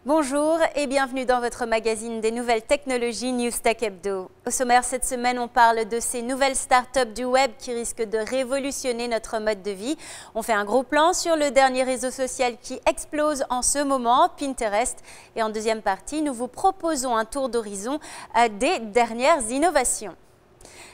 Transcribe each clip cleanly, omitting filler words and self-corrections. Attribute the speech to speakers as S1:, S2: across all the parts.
S1: Bonjour et bienvenue dans votre magazine des nouvelles technologies Newstech Hebdo. Au sommaire cette semaine, on parle de ces nouvelles startups du web qui risquent de révolutionner notre mode de vie. On fait un gros plan sur le dernier réseau social qui explose en ce moment, Pinterest. Et en deuxième partie, nous vous proposons un tour d'horizon des dernières innovations.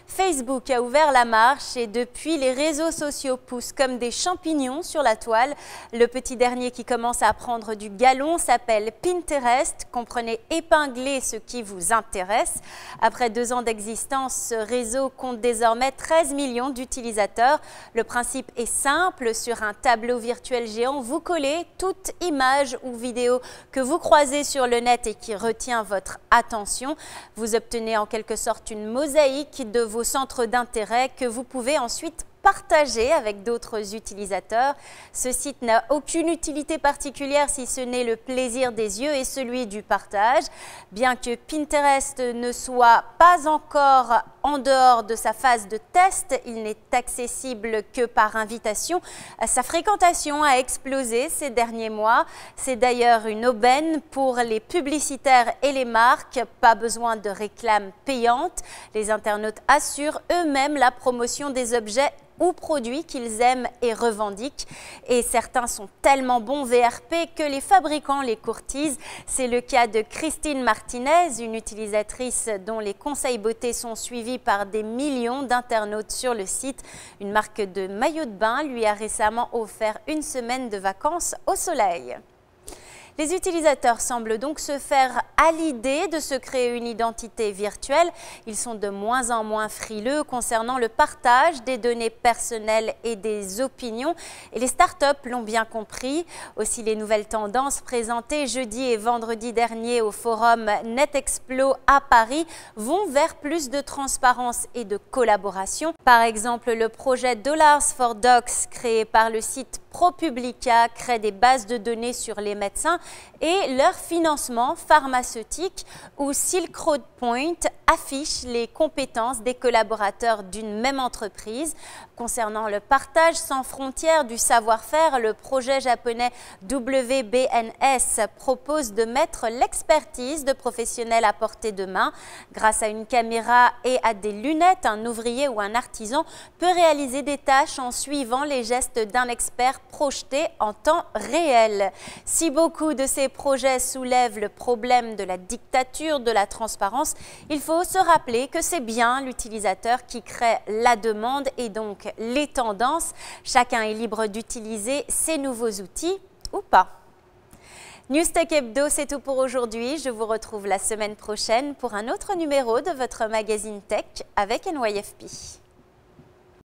S1: Facebook a ouvert la marche et depuis, les réseaux sociaux poussent comme des champignons sur la toile. Le petit dernier qui commence à prendre du galon s'appelle Pinterest. Comprenez épingler ce qui vous intéresse. Après 2 ans d'existence, ce réseau compte désormais 13 millions d'utilisateurs. Le principe est simple. Sur un tableau virtuel géant, vous collez toute image ou vidéo que vous croisez sur le net et qui retient votre attention. Vous obtenez en quelque sorte une mosaïque de vos centres d'intérêt que vous pouvez ensuite partager avec d'autres utilisateurs. Ce site n'a aucune utilité particulière si ce n'est le plaisir des yeux et celui du partage. Bien que Pinterest ne soit pas encore en dehors de sa phase de test, il n'est accessible que par invitation. Sa fréquentation a explosé ces derniers mois. C'est d'ailleurs une aubaine pour les publicitaires et les marques. Pas besoin de réclames payantes. Les internautes assurent eux-mêmes la promotion des objets ou produits qu'ils aiment et revendiquent. Et certains sont tellement bons VRP que les fabricants les courtisent. C'est le cas de Christine Martinez, une utilisatrice dont les conseils beauté sont suivis par des millions d'internautes sur le site. Une marque de maillot de bain lui a récemment offert une semaine de vacances au soleil. Les utilisateurs semblent donc se faire à l'idée de se créer une identité virtuelle. Ils sont de moins en moins frileux concernant le partage des données personnelles et des opinions. Et les startups l'ont bien compris. Aussi, les nouvelles tendances présentées jeudi et vendredi dernier au forum NetExplo à Paris vont vers plus de transparence et de collaboration. Par exemple, le projet Dollars for Docs créé par le site ProPublica crée des bases de données sur les médecins et leur financement pharmaceutique, où Silk Road Point affiche les compétences des collaborateurs d'une même entreprise. Concernant le partage sans frontières du savoir-faire, le projet japonais WBNS propose de mettre l'expertise de professionnels à portée de main. Grâce à une caméra et à des lunettes, un ouvrier ou un artisan peut réaliser des tâches en suivant les gestes d'un expert projeté en temps réel. Si beaucoup de ces projets soulèvent le problème de la dictature de la transparence, il faut se rappeler que c'est bien l'utilisateur qui crée la demande et donc les tendances. Chacun est libre d'utiliser ces nouveaux outils ou pas. Newstech Hebdo, c'est tout pour aujourd'hui. Je vous retrouve la semaine prochaine pour un autre numéro de votre magazine Tech avec NYFP.